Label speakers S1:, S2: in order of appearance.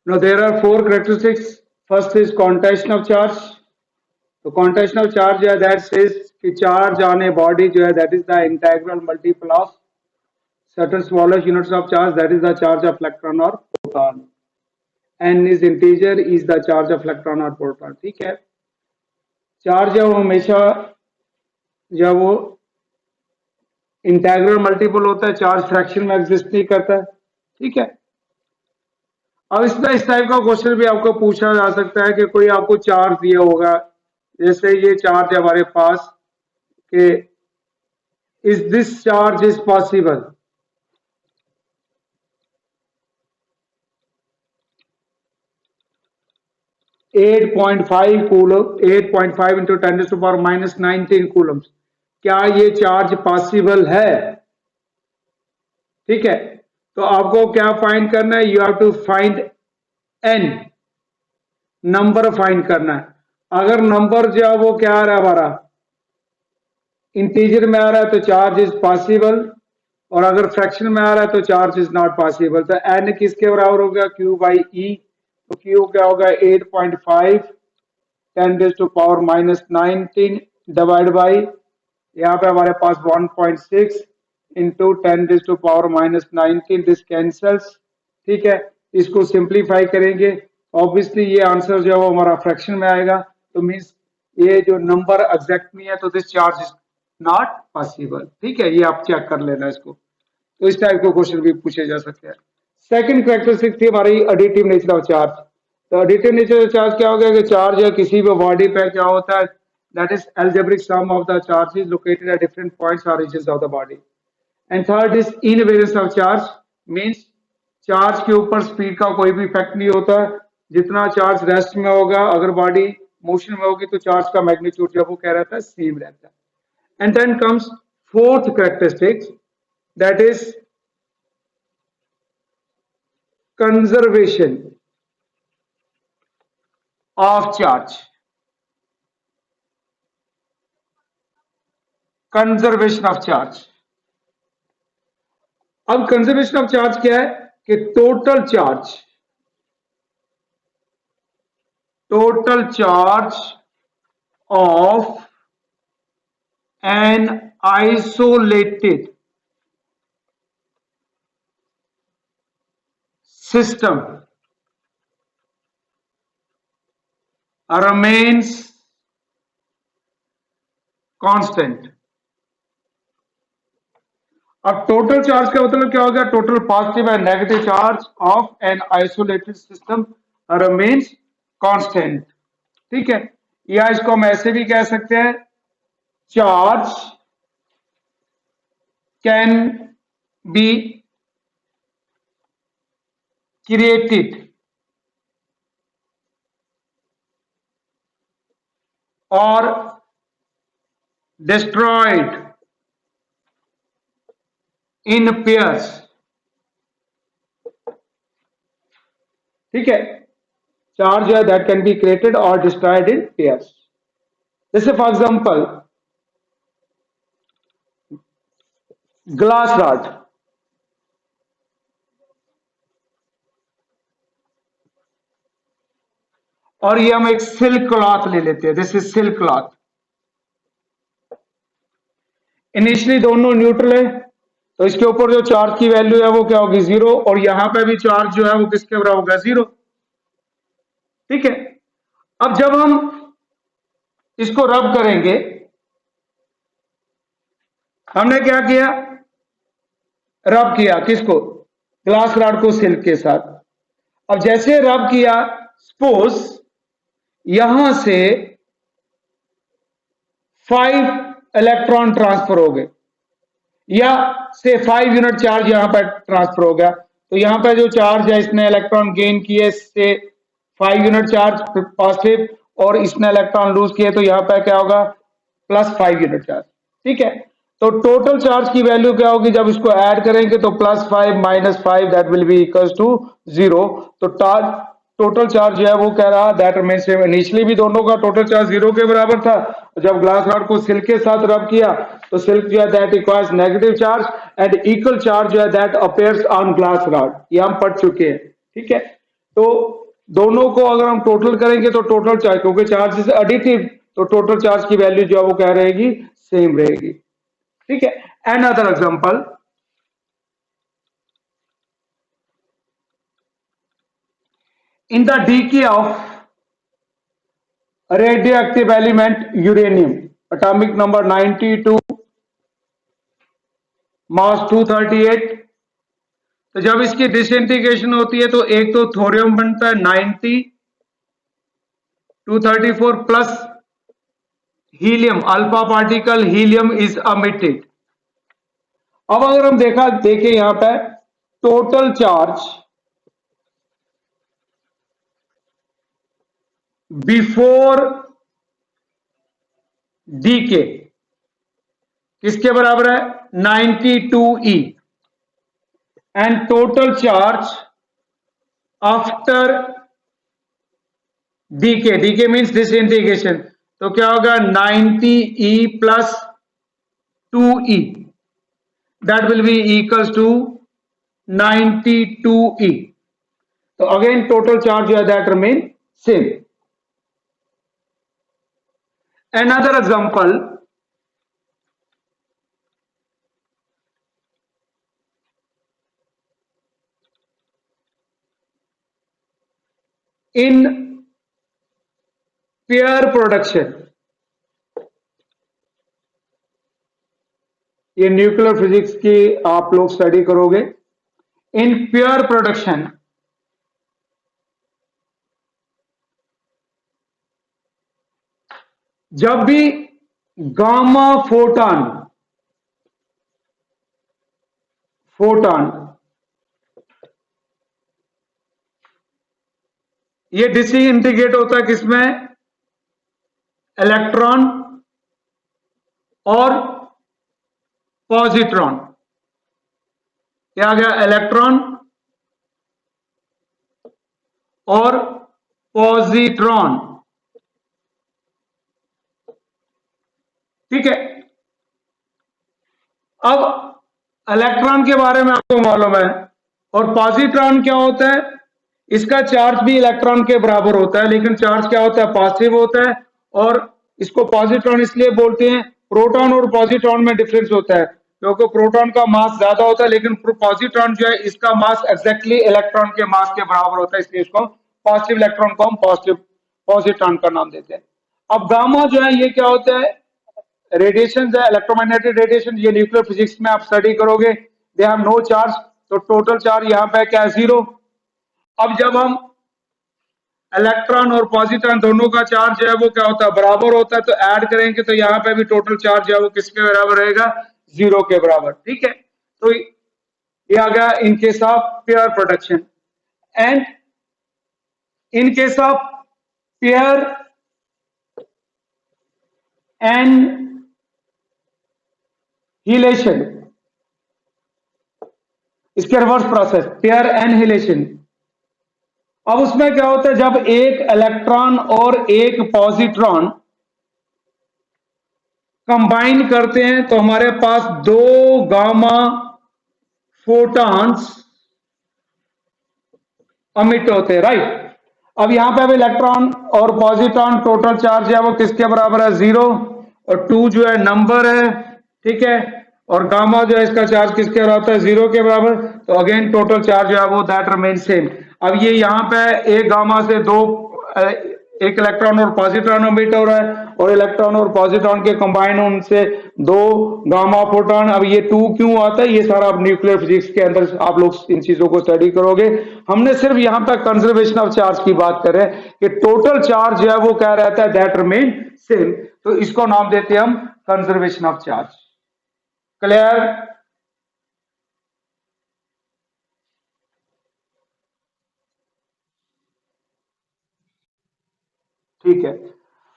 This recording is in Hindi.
S1: Now there are four characteristics. First is contention of charge. तो contention of charge जो है that says कि charge on a body जो है that is the integral multiple of certain smallest units of charge, that is the charge of electron or proton. N is integer is the charge of electron or proton. ठीक है, चार्ज है वो हमेशा जब वो इंटेग्रल मल्टीपल होता है, चार्ज फ्रैक्शन में एग्जिस्ट नहीं करता है. ठीक है, अब इसमें इस टाइप का क्वेश्चन भी आपको पूछा जा सकता है कि कोई आपको चार्ज दिया होगा, जैसे ये चार्ज है हमारे पास कि is this charge is possible. (8.5 into 10⁻⁻19 Coulomb's, क्या ये चार्ज पॉसिबल है? ठीक है, तो आपको क्या फाइंड करना है? You have to find n, number find करना है. अगर नंबर जो है वो क्या आ रहा है हमारा इंटीजर में आ रहा है तो चार्ज इज पॉसिबल, और अगर फ्रैक्शन में आ रहा है तो चार्ज इज नॉट पॉसिबल. तो एन किसके बराबर हो गया? Q by E. तो क्यू क्या होगा? 8.5 10⁻⁻19 डिवाइड बाई यहाँ पे हमारे पास 1.6 इंटू 10⁻⁻19. This cancels. ठीक है, इसको सिंप्लीफाई करेंगे, ऑब्वियसली ये आंसर जो है वो हमारा फ्रैक्शन में आएगा. तो मीन्स ये जो नंबर एग्जैक्ट नहीं है, तो this charge is not possible. ठीक है, ये आप चेक कर लेना इसको. तो इस टाइप के क्वेश्चन भी पूछे जा सकते हैं. सेकंड कैरेक्टरिस्टिक थी हमारी एडिटिव नेचर ऑफ चार्ज. तो एडिटिव नेचर ऑफ चार्ज क्या हो गया कि चार्ज है किसी भी बॉडी पे क्या होता है, that is algebraic sum of the charges located at different points or regions of the body. And third is invariance of charge, means charge के ऊपर स्पीड का कोई भी इफेक्ट नहीं होता है. जितना चार्ज रेस्ट में होगा, अगर बॉडी मोशन में होगी तो चार्ज का मैग्नीट्यूड जब वो कह रहता है सेम रहता है. And then comes fourth characteristic, that is conservation of charge. Conservation of charge. अब कंजर्वेशन ऑफ चार्ज क्या है कि total charge of an isolated system remains constant. अब टोटल चार्ज का मतलब क्या हो गया? Total positive and negative charge of an isolated system remains constant. ठीक है, या इसको हम ऐसे भी कह सकते हैं, charge can be created or destroyed in pairs. ठीक है, चार्ज है that can be created or destroyed in pairs. जैसे फॉर एग्जांपल ग्लास रॉड. और ये हम एक सिल्क क्लॉथ ले लेते हैं, this is silk cloth. Initially दोनों न्यूट्रल है, तो इसके ऊपर जो चार्ज की वैल्यू है वो क्या होगी? 0. और यहां पे भी चार्ज जो है वो किसके बराबर होगा? 0. ठीक है, अब जब हम इसको रब करेंगे, हमने क्या किया? रब किया किसको? ग्लास रॉड को सिल्क के साथ. अब जैसे रब किया, सपोज यहां से 5 इलेक्ट्रॉन ट्रांसफर हो गए, या से 5 यूनिट चार्ज यहां पर ट्रांसफर हो गया. तो यहां पर जो चार्ज है इसने इलेक्ट्रॉन गेन किए, इससे 5 यूनिट चार्ज पॉजिटिव, और इसने इलेक्ट्रॉन लूज किए, तो यहां पर क्या होगा? +5 यूनिट चार्ज. ठीक है, तो टोटल चार्ज की वैल्यू क्या होगी? जब इसको ऐड करेंगे तो +5 - 5 that will be equals to 0. तो टोटल चार्ज जो है वो कह रहा दैट रिमेंस सेम. इनिशियली भी दोनों का टोटल चार्ज 0 के बराबर था. जब ग्लास रॉड को सिल्क के साथ रब किया तो सिल्क जो है that equals negative charge and equal charge जो है that appears on glass rod. ये हम पढ़ चुके हैं. ठीक है, तो दोनों को अगर हम टोटल करेंगे तो टोटल चार्ज, क्योंकि चार्ज इज एडिटिव, तो टोटल चार्ज की वैल्यू जो है वो क्या रहेगी, सेम रहेगी। ठीक है, another example, in the decay of radioactive element uranium, atomic number 92, mass 238, तो जब इसकी डिसइंटीग्रेशन होती है तो एक तो थोरियम बनता है 90 234 plus helium, alpha particle helium is emitted. अब अगर हम देखें यहां पे टोटल चार्ज बिफोर डीके किसके बराबर है, 92e, and total charge after decay, decay means disintegration, तो क्या होगा 90e plus 2e, that will be equals to 92e। तो अगेन टोटल चार्ज जो है that remain same. Another example, in pair production, ये न्यूक्लियर फिजिक्स की आप लोग स्टडी करोगे। इन पेयर प्रोडक्शन जब भी गामा फोटॉन फोटॉन ये डिसइंटीग्रेट होता है किसमें, इलेक्ट्रॉन और पॉजिट्रॉन, क्या आ गया, इलेक्ट्रॉन और पॉजिट्रॉन। ठीक है, अब इलेक्ट्रॉन के बारे में आपको मालूम है, और पॉजिट्रॉन क्या होता है, इसका चार्ज भी इलेक्ट्रॉन के बराबर होता है, लेकिन चार्ज क्या होता है, पॉजिटिव होता है। और इसको पॉजिट्रॉन इसलिए बोलते हैं, प्रोटॉन और पॉजिट्रॉन में डिफरेंस होता है, क्योंकि प्रोटॉन का मास ज्यादा होता है, लेकिन पॉजिट्रॉन जो है इसका मास एग्जैक्टली इलेक्ट्रॉन के मास के बराबर होता है, इसलिए इसको पॉजिटिव इलेक्ट्रॉन को हम पॉजिट्रॉन का नाम देते हैं। अब गामा जो है ये क्या होता है, रेडिएशन है, इलेक्ट्रोमैग्नेटिक रेडिएशन, ये न्यूक्लियर फिजिक्स में आप स्टडी करोगे, दे हैव नो चार्ज, तो टोटल चार्ज यहां पे क्या है, 0। अब जब हम इलेक्ट्रॉन और पॉजिट्रॉन दोनों का चार्ज है वो क्या होता है, बराबर होता है, तो ऐड करेंगे तो यहाँ पे भी टोटल चार्ज है वो किसके बराबर रहेगा, 0 के बराबर। ठीक है, तो ये आ गया in case of pair production. And in case of pair annihilation, इसके रिवर्स प्रोसेस पेयर एनहिलेशन। अब उसमें क्या होता है, जब एक इलेक्ट्रॉन और एक पॉजिट्रॉन कंबाइन करते हैं तो हमारे पास 2 गामा फोटॉन्स अमिट होते हैं, राइट। अब यहां पे अब इलेक्ट्रॉन और पॉजिट्रॉन टोटल चार्ज है वो किसके बराबर है, 0, और 2 जो है नंबर है, ठीक है, और गामा जो है इसका चार्ज किसके बराबर होता है, 0 के बराबर, तो अगेन टोटल चार्ज जो है वो दैट रिमेन सेम। अब ये यहाँ पे एक गामा से एक इलेक्ट्रॉन और पॉजिट्रॉन अमिट हो रहा है, और इलेक्ट्रॉन और पॉजिट्रॉन के कंबाइन होने से 2 गामा फोटॉन। अब ये 2 क्यों आता है, ये सारा आप न्यूक्लियर फिजिक्स के अंदर आप लोग इन चीजों को स्टडी करोगे। हमने सिर्फ यहां तक कंजर्वेशन ऑफ चार्ज की बात कर रहे हैं कि टोटल चार्ज जो है वो क्या रहता है, दैट रिमेन सेम, तो इसको नाम देते हैं हम कंजर्वेशन ऑफ चार्ज। क्लियर? ठीक है,